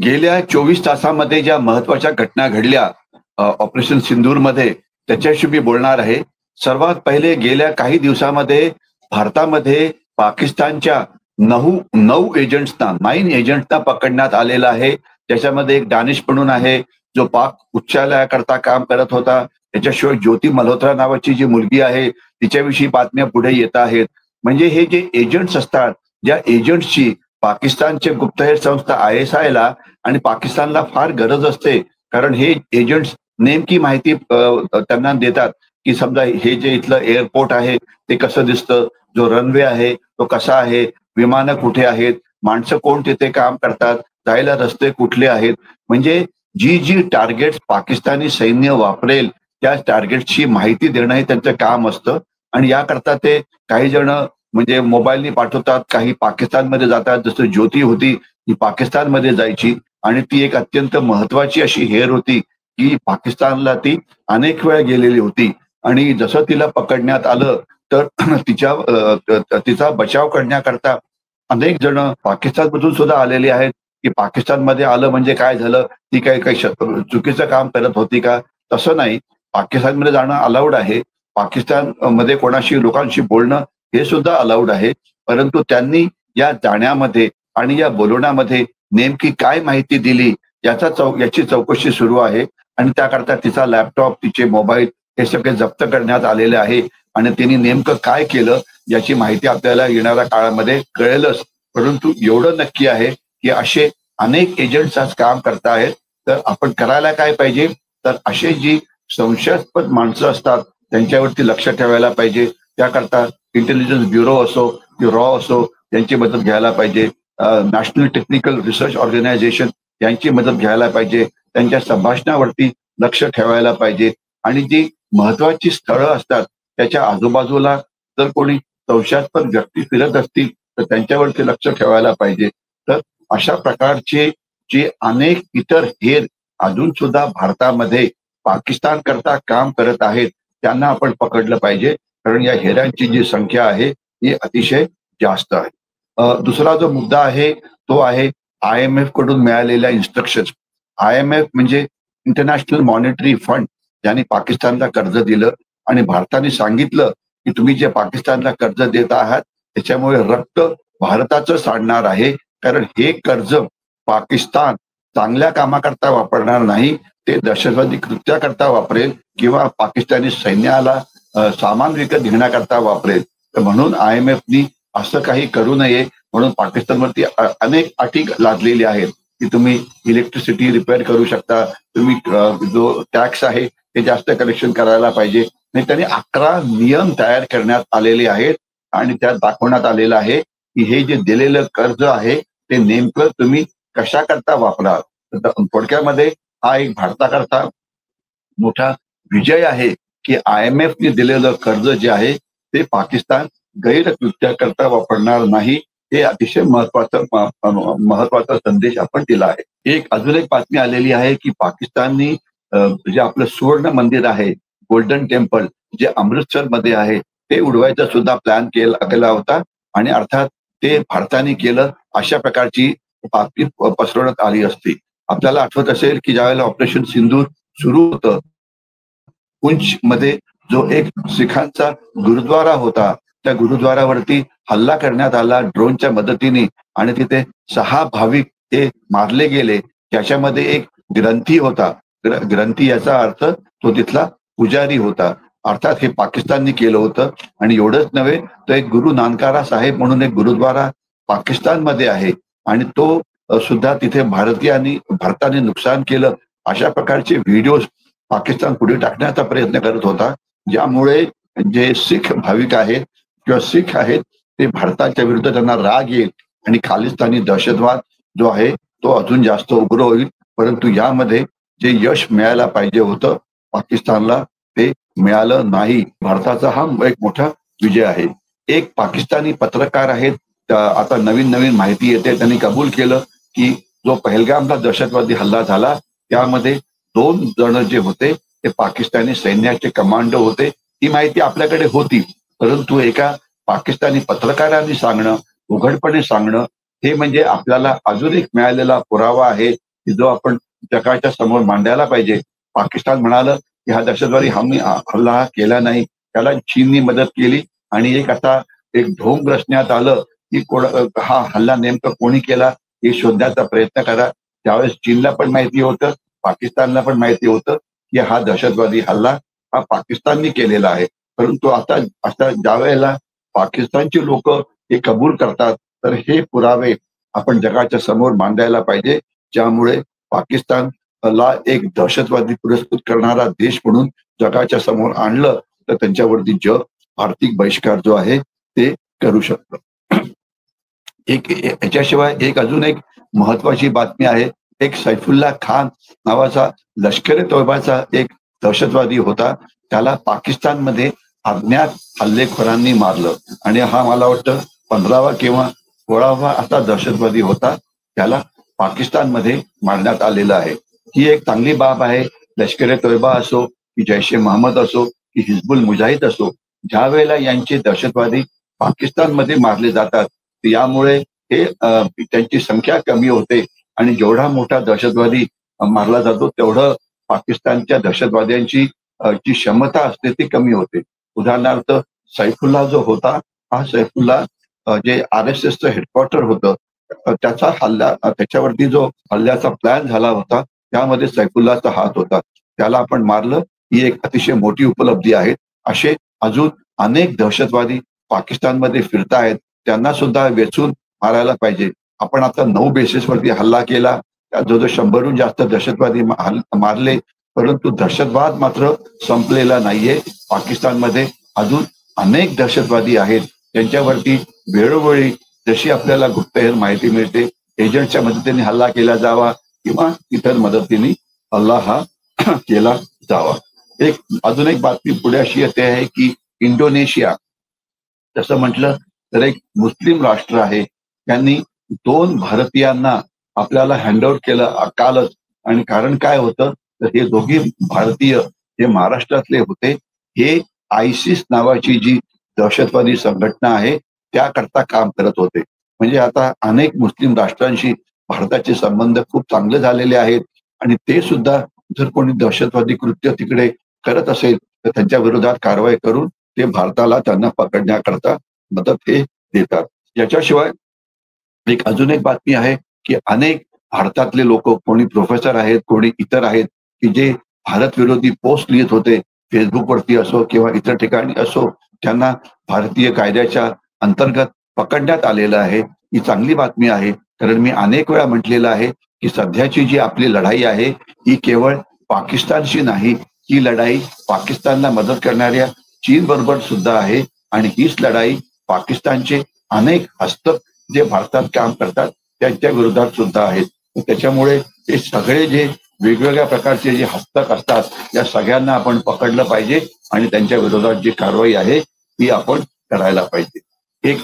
गेल्या 24 तासामध्ये ज्या महत्त्वाच्या घटना घडल्या ऑपरेशन सिंदूरमध्ये, त्याच्याशी मी बोलणार आहे. सर्वात पहिले गेल्या काही दिवसामध्ये भारतामध्ये पाकिस्तानच्या 9 एजंट्सना 9 एजंट्सना पकडण्यात आलेलं आहे. त्याच्यामध्ये एक दानिश म्हणून आहे, जो पाक उच्चालयाकरता काम करत होता. त्याच्याशिवाय ज्योती मल्होत्रा नावाची जी मुलगी आहे, तिच्याविषयी बातम्या पुढे येत आहेत. म्हणजे हे जे एजंट्स असतात, ज्या एजंट्सची पाकिस्तानचे गुप्तहेर संस्था ISIला आणि पाकिस्तानला फार गरज असते. कारण हे एजंट्स नेमकी माहिती त्यांना देतात, की समजा हे जे इथलं एअरपोर्ट आहे ते कसं दिसतं, जो रनवे आहे तो कसा आहे, विमानं कुठे आहेत, माणसं कोण तिथे काम करतात, जायला रस्ते कुठले आहेत. म्हणजे जी जी टार्गेट्स पाकिस्तानी सैन्य वापरेल त्या टार्गेटची माहिती देणं हे त्यांचं काम असतं. आणि याकरता ते काही जण म्हणजे मोबाईलनी पाठवतात, काही पाकिस्तानमध्ये जातात. जसं ज्योती होती ती पाकिस्तानमध्ये जायची आणि ती एक अत्यंत महत्वाची अशी हेर होती, की पाकिस्तानला ती अनेक वेळा गेलेली होती. आणि जसं तिला पकडण्यात आलं तर तिचा बचाव करण्याकरता अनेक जण पाकिस्तानमधून सुद्धा आलेली आहेत, की पाकिस्तानमध्ये आलं म्हणजे काय झालं, ती काही काही चुकीचं काम करत होती का? तसं नाही. पाकिस्तानमध्ये जाणं अलाउड आहे. पाकिस्तान मध्ये कोणाशी लोकांशी बोलणं हे सुद्धा अलाउड आहे. परंतु त्यांनी या जाण्यामध्ये आणि या बोलवण्यामध्ये नेमकी काय माहिती दिली याची चौकशी सुरू आहे. आणि त्याकरता तिचा लॅपटॉप, तिचे मोबाईल हे सगळे जप्त करण्यात आलेले आहे. आणि त्यांनी नेमकं काय केलं याची माहिती आपल्याला येणाऱ्या काळामध्ये कळेलच. परंतु एवढं नक्की आहे की असे अनेक एजंट्स आज काम करतायत. तर आपण करायला काय पाहिजे, तर असे जी संशयास्पद माणसं असतात त्यांच्यावरती लक्ष ठेवायला पाहिजे. त्याकरता इंटेलिजन्स ब्युरो असो की रॉ असो यांची मदत घ्यायला पाहिजे. नॅशनल टेक्निकल रिसर्च ऑर्गनायझेशन यांची मदत घ्यायला पाहिजे. त्यांच्या संभाषणावरती लक्ष ठेवायला पाहिजे. आणि जी महत्वाची स्थळं असतात त्याच्या आजूबाजूला जर कोणी संशयास्पद व्यक्ती फिरत असतील तर त्यांच्यावरती लक्ष ठेवायला पाहिजे. तर अशा प्रकारचे जे अनेक इतर हेर अजून सुद्धा भारतामध्ये पाकिस्तान करता काम करत आहेत त्यांना आपण पकडलं पाहिजे. कारण या हेरांची जी संख्या आहे ही अतिशय जास्त आहे. दुसरा जो मुद्दा आहे तो आहे IMF कडून मिळालेल्या इन्स्ट्रक्शन्स. IMF म्हणजे इंटरनॅशनल मॉनिटरी फंड, ज्यांनी पाकिस्तानला कर्ज दिलं आणि भारताने सांगितलं की तुम्ही जे पाकिस्तानला कर्ज देत आहात त्याच्यामुळे रक्त भारताचं सांडणार आहे. कारण हे कर्ज पाकिस्तान चांगल्या कामाकरता वापरणार नाही, ते दहशतवादी कृत्याकरता वापरेल किंवा पाकिस्तानी सैन्याला सामान विकत घेण्याकरता वापरेल. तर म्हणून IMFनी असं काही करू नये म्हणून पाकिस्तानवरती अनेक अटी लादलेली आहेत, की तुम्ही इलेक्ट्रिसिटी रिपेअर करू शकता, तुम्ही जो टॅक्स आहे ते जास्त कलेक्शन करायला पाहिजे. आणि त्यांनी 11 नियम तयार करण्यात आलेले आहेत आणि त्यात दाखवण्यात आलेलं आहे की हे जे दिलेलं कर्ज आहे ते नेमकं तुम्ही कशाकरता वापरा. थोडक्यामध्ये हा एक भारताकरता मोठा विजय आहे की IMFने दिलेलं कर्ज जे आहे ते पाकिस्तान गैरकृत्याकरता वापरणार नाही. हे अतिशय महत्वाचा संदेश आपण दिला आहे. अजून एक बातमी आलेली आहे की पाकिस्ताननी जे आपलं सुवर्ण मंदिर आहे, गोल्डन टेम्पल, जे अमृतसर मध्ये आहे ते उडवायचा सुद्धा प्लॅन केला होता. आणि अर्थात ते भारताने केलं अशा प्रकारची बातमी पसरवण्यात आली असती. आपल्याला आठवत असेल की ज्यावेळेला ऑपरेशन सिंदूर सुरू होतं, पुंछ मध्ये जो एक सिखांचा गुरुद्वारा होता त्या गुरुद्वारावरती हल्ला करण्यात आला ड्रोनच्या मदतीने आणि तिथे 6 भाविक हे मारले गेले. त्याच्यामध्ये एक ग्रंथी होता. ग्रंथी याचा अर्थ तो तिथला पुजारी होता. अर्थात हे पाकिस्तानने केलं होतं. आणि एवढंच नव्हे तर एक गुरु नानकारा साहेब म्हणून एक गुरुद्वारा पाकिस्तानमध्ये आहे आणि तो सुद्धा तिथे भारताने नुकसान केलं अशा प्रकारचे व्हिडिओज पाकिस्तान पुढे टाकण्याचा प्रयत्न करत होता. ज्यामुळे जे शीख भाविक आहेत किंवा शीख आहेत ते भारताच्या विरुद्ध त्यांना राग येईल आणि खालिस्तानी दहशतवाद जो आहे तो अजून जास्त उग्र होईल. परंतु यामध्ये जे यश मिळायला पाहिजे होतं पाकिस्तानला ते मिळालं नाही. भारताचा हा एक मोठा विजय आहे. एक पाकिस्तानी पत्रकार आहेत, आता नवीन नवीन माहिती येते, त्यांनी कबूल केलं की जो पहलगामला दहशतवादी हल्ला झाला त्यामध्ये 2 जण जे होते ते पाकिस्तानी सैन्याचे कमांडो होते. ही माहिती आपल्याकडे होती, परंतु एका पाकिस्तानी पत्रकारांनी सांगणं, उघडपणे सांगणं, हे म्हणजे आपल्याला अजून एक मिळालेला पुरावा आहे की जो आपण जगाच्या समोर मांडायला पाहिजे. पाकिस्तान म्हणालं की हा दहशतवादी हल्ला हा केला नाही, त्याला चीननी मदत केली आणि एक आता एक ढोंग रचण्यात आलं की हा हल्ला नेमका कोणी केला हे शोधण्याचा प्रयत्न करा. त्यावेळेस चीनला पण माहिती होतं, पाकिस्तानला पण माहिती होतं की हा दहशतवादी हल्ला हा पाकिस्ताननी केलेला आहे. परंतु आता ज्या वेळेला पाकिस्तानची लोक हे कबूल करतात, तर हे पुरावे आपण जगाच्या समोर मांडायला पाहिजे, ज्यामुळे पाकिस्तानला एक दहशतवादी पुरस्कृत करणारा देश म्हणून जगाच्या समोर आणलं तर त्यांच्यावरती जग आर्थिक बहिष्कार जो आहे ते करू शकतं. याच्याशिवाय अजून एक महत्वाची बातमी आहे. एक सैफुल्ला खान नावाचा लष्कर ए तोयबाचा एक दहशतवादी होता. त्याला पाकिस्तानमध्ये अज्ञात हल्लेखोरांनी मारलं आणि हा मला वाटतं 15वा किंवा 16वा असा दहशतवादी होता. त्याला पाकिस्तानमध्ये मारण्यात आलेलं आहे. ही एक चांगली बाब आहे. लष्कर ए तोयबा असो की जैश ए मोहम्मद असो की हिजबुल मुजाहिद असो, ज्या वेळेला यांचे दहशतवादी पाकिस्तानमध्ये मारले जातात, यामुळे हे त्यांची संख्या कमी होते आणि जेवढा मोठा दहशतवादी मारला जातो तेवढं पाकिस्तानच्या दहशतवाद्यांची जी क्षमता असते ती कमी होते. उदाहरणार्थ सैफुल्ला जो होता, हा सैफुल्ला जे RSSचं हेडक्वार्टर होतं, त्याचा हल्ला त्याच्यावरती जो हल्ल्याचा प्लॅन झाला होता त्यामध्ये सैफुल्लाचा हात होता. त्याला आपण मारलं ही एक अतिशय मोठी उपलब्धी आहे. असे अजून अनेक दहशतवादी पाकिस्तानमध्ये फिरतायत, त्यांना सुद्धा वेचून मारायला पाहिजे. आपण आता 9 बेसिसवरती हल्ला केला, जवळजवळ 100हून जास्त दहशतवादी मारले, परंतु दहशतवाद मात्र संपलेला नाहीये. पाकिस्तानमध्ये अजून अनेक दहशतवादी आहेत, त्यांच्यावरती वेळोवेळी जशी आपल्याला गुप्तहेर माहिती मिळते, एजंटच्या मदतीने हल्ला केला जावा किंवा इतर मदतीने हल्ला हा केला जावा. अजून एक बातमी पुढे अशी येते आहे की इंडोनेशिया, तसं म्हटलं तर एक मुस्लिम राष्ट्र आहे, त्यांनी 2 भारतीयांना आपल्याला हँडओव्हर केलं कालच. आणि कारण काय होतं तर हे दोघी भारतीय जे महाराष्ट्रातले होते, हे आयसिस नावाची जी दहशतवादी संघटना आहे त्याकरता काम करत होते. म्हणजे आता अनेक मुस्लिम राष्ट्रांशी भारताचे संबंध खूप चांगले झालेले आहेत आणि ते सुद्धा जर कोणी दहशतवादी कृत्य तिकडे करत असेल तर त्यांच्या विरोधात कारवाई करून ते भारताला त्यांना पकडण्याकरता मदत हे देतात. याच्याशिवाय अजून एक बातमी आहे की अनेक भारतातले लोक, कोणी प्रोफेसर आहेत, कोणी इतर आहेत, की जे भारत विरोधी पोस्ट लिहित होते फेसबुकवरती असो किंवा इतर ठिकाणी असो, त्यांना भारतीय कायद्याच्या अंतर्गत पकडण्यात आलेलं आहे. ही चांगली बातमी आहे, कारण मी अनेक वेळा म्हटलेलं आहे की सध्याची जी आपली लढाई आहे ही केवळ पाकिस्तानशी नाही, ही लढाई पाकिस्तानला मदत करणाऱ्या चीन बरोबर सुद्धा आहे आणि हीच लढाई पाकिस्तानचे अनेक हस्तक जे भारतात काम करतात त्यांच्या विरोधात सुद्धा आहेत. त्याच्यामुळे हे सगळे जे वेगवेगळ्या प्रकारचे जे हस्तक असतात या सगळ्यांना आपण पकडलं पाहिजे आणि त्यांच्या विरोधात जी कारवाई आहे ती आपण करायला पाहिजे.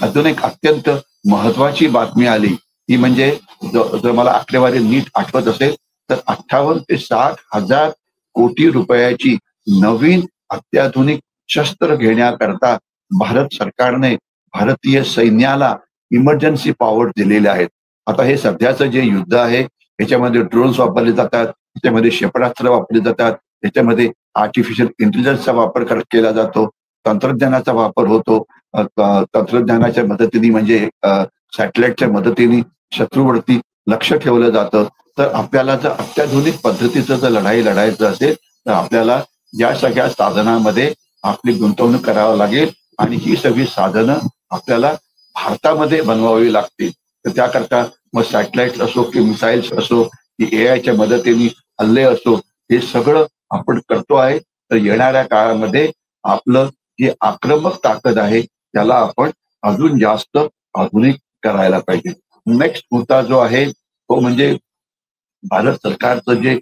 अजून एक अत्यंत महत्वाची बातमी आली, ती म्हणजे जर मला आकडेवारी नीट आठवत असेल तर 58 ते 60 हजार कोटी रुपयाची नवीन अत्याधुनिक शस्त्र घेण्याकरता भारत सरकारने भारतीय सैन्याला इमर्जन्सी पॉवर दिलेले आहेत. आता हे सध्याचं जे युद्ध आहे याच्यामध्ये ड्रोन्स वापरले जातात, त्याच्यामध्ये क्षेपणास्त्र वापरले जातात, त्याच्यामध्ये आर्टिफिशियल इंटेलिजन्सचा वापर केला जातो, तंत्रज्ञानाचा वापर होतो. तंत्रज्ञानाच्या मदतीने म्हणजे सॅटेलाइटच्या मदतीने शत्रूवरती लक्ष ठेवलं जातं. तर आपल्याला जर अत्याधुनिक पद्धतीचं जर लढाई लढायचं असेल तर आपल्याला या सगळ्या साधनामध्ये आपली गुंतवणूक करावी लागेल आणि ही सगळी साधनं आपल्याला भारतामध्ये बनवावी लागतील. तर त्याकरता मग सॅटेलाइट असो की मिसाईल्स असो की AI च्या मदतीने हल्ले असो, हे सगळं आपण करतो आहे. तर येणाऱ्या काळामध्ये आपलं जी आक्रमक ताकद आहे त्याला आपण अजून जास्त आधुनिक करायला पाहिजे. नेक्स्ट मुद्दा जो आहे तो म्हणजे भारत सरकारचं जे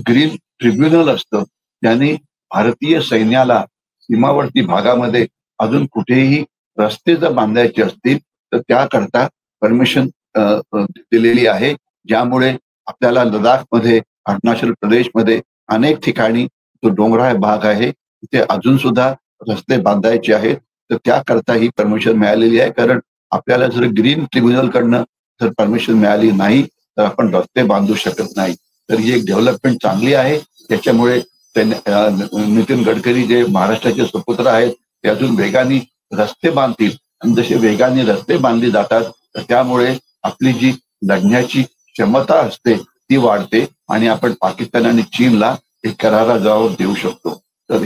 ग्रीन ट्रिब्युनल असतं, त्यांनी भारतीय सैन्याला सीमावर्ती भागामध्ये अजून कुठेही रस्ते जर बांधायचे असतील तर त्याकरता परमिशन दिलेली आहे, ज्यामुळे आपल्याला लडाखमध्ये, अरुणाचल प्रदेशमध्ये अनेक ठिकाणी जो डोंगराळ भाग आहे तिथे अजून सुद्धा रस्ते बांधायचे आहेत. तर त्याकरता ही परमिशन मिळालेली आहे, कारण आपल्याला जर ग्रीन ट्रिब्युनल कडनं जर परमिशन मिळाली नाही तर आपण रस्ते बांधू शकत नाही. तर ही एक डेव्हलपमेंट चांगली आहे. त्याच्यामुळे नितीन गडकरी जे महाराष्ट्राचे सुपुत्र आहेत ते अजून वेगाने रस्ते बांधतील. आणि जसे वेगाने रस्ते बांधले जातात तर त्यामुळे आपली जी लढण्याची क्षमता असते ती वाढते आणि आपण पाकिस्तान आणि चीनला एक करारा जबाब देऊ शकतो. तर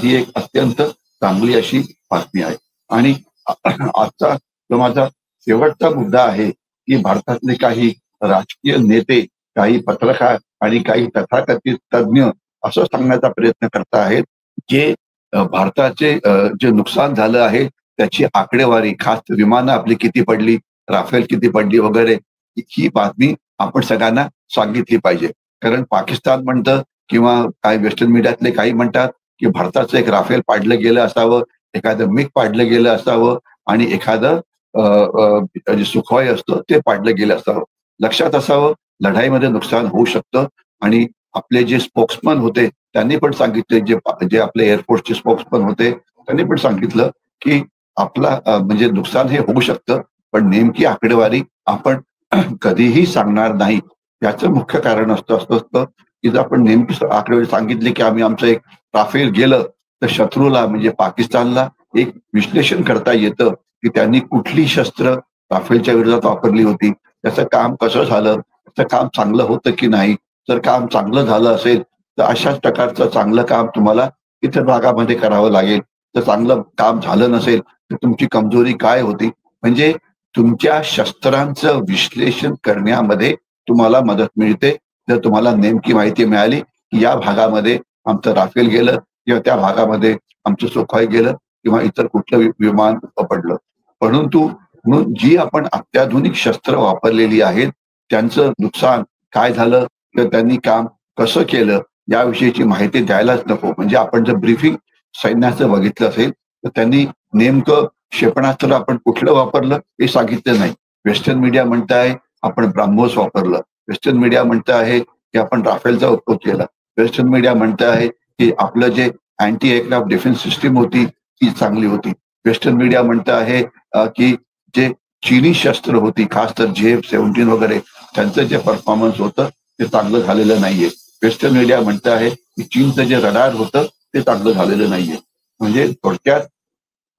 ही एक अत्यंत चांगली अशी बातमी आहे. आणि आजचा जो माझा शेवटचा मुद्दा आहे की भारतातले काही राजकीय नेते, काही पत्रकार आणि काही तथाकथित तज्ज्ञ असं सांगण्याचा प्रयत्न करत आहेत की भारताचे जे नुकसान झालं आहे त्याची आकडेवारी, खास विमानं आपली किती पडली, राफेल किती पडली वगैरे, ही बातमी आपण सगळ्यांना सांगितली पाहिजे. कारण पाकिस्तान म्हणतं किंवा काही वेस्टर्न मीडियातले काही म्हणतात की भारताचं एक राफेल पाडलं गेलं असावं, एखादं मिग पाडलं गेलं असावं आणि एखादं जे सुखोई असतं ते पाडलं गेलं असावं. लक्षात असावं, लढाईमध्ये नुकसान होऊ शकतं. आणि आपले जे स्पोक्समन होते त्यांनी पण सांगितले, जे जे आपले एअरफोर्सचे स्पोक्समन होते त्यांनी पण सांगितलं की आपला म्हणजे नुकसान हे होऊ शकतं, पण नेमकी आकडेवारी आपण कधीही सांगणार नाही. याचं मुख्य कारण असतं की जर आपण नेमकी आकडेवारी सांगितली की आम्ही आमचं एक राफेल गेलं, तर शत्रूला म्हणजे पाकिस्तानला एक विश्लेषण करता येतं की त्यांनी कुठली शस्त्र राफेलच्या विरोधात वापरली होती, त्याचं काम कसं झालं, त्याचं काम चांगलं होतं की नाही. जर काम चांगलं झालं असेल तर अशाच प्रकारचं चांगलं काम तुम्हाला इतर भागामध्ये करावं लागेल. जर चांगलं काम झालं नसेल तर तुमची कमजोरी काय होती, म्हणजे तुमच्या शस्त्रांचं विश्लेषण करण्यामध्ये तुम्हाला मदत मिळते. जर तुम्हाला नेमकी माहिती मिळाली की या भागामध्ये आमचं राफेल गेलं किंवा त्या भागामध्ये आमचं सुखोई गेलं किंवा इतर कुठलं विमान पडलं. परंतु म्हणून जी आपण अत्याधुनिक शस्त्र वापरलेली आहेत त्यांचं नुकसान काय झालं किंवा त्यांनी काम कसं केलं याविषयीची माहिती द्यायलाच नको. म्हणजे आपण जर ब्रीफिंग सैन्याचं बघितलं असेल तर त्यांनी नेमकं क्षेपणास्त्र आपण कुठलं वापरलं हे सांगितलं नाही. वेस्टर्न मीडिया म्हणत आहे आपण ब्राह्मोस वापरलं, वेस्टर्न मीडिया म्हणत आहे की आपण राफेलचा उपयोग केला, वेस्टर्न मीडिया म्हणत आहे की आपलं जे अँटी एअरक्राफ्ट डिफेन्स सिस्टीम होती ती चांगली होती, वेस्टर्न मीडिया म्हणत आहे की जे चीनी शस्त्र होती खास तर JF-17 वगैरे त्यांचं जे परफॉर्मन्स होतं ते चांगलं झालेलं नाहीये. वेस्टर्न मीडिया म्हणत आहे की चीनचं जे रडार होतं ते चांगलं झालेलं नाहीये. म्हणजे थोडक्यात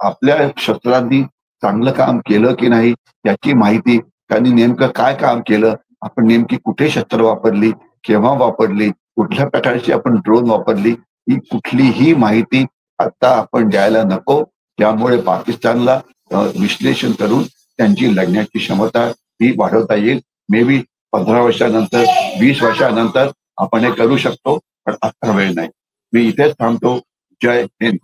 आपल्या शस्त्रांनी चांगलं काम केलं की नाही याची माहिती, त्यांनी नेमकं काय काम केलं, आपण नेमकी कुठे शस्त्र वापरली, केव्हा वापरली, कुठल्या प्रकारची आपण ड्रोन वापरली, ही कुठलीही माहिती आता आपण द्यायला नको. त्यामुळे पाकिस्तानला विश्लेषण करून त्यांची लढण्याची क्षमता ही वाढवता येईल. मे बी 15 वर्षानंतर, 20 वर्षानंतर आपण हे करू शकतो, पण आता वेळ नाही. मी इथेच थांबतो. जय हिंद.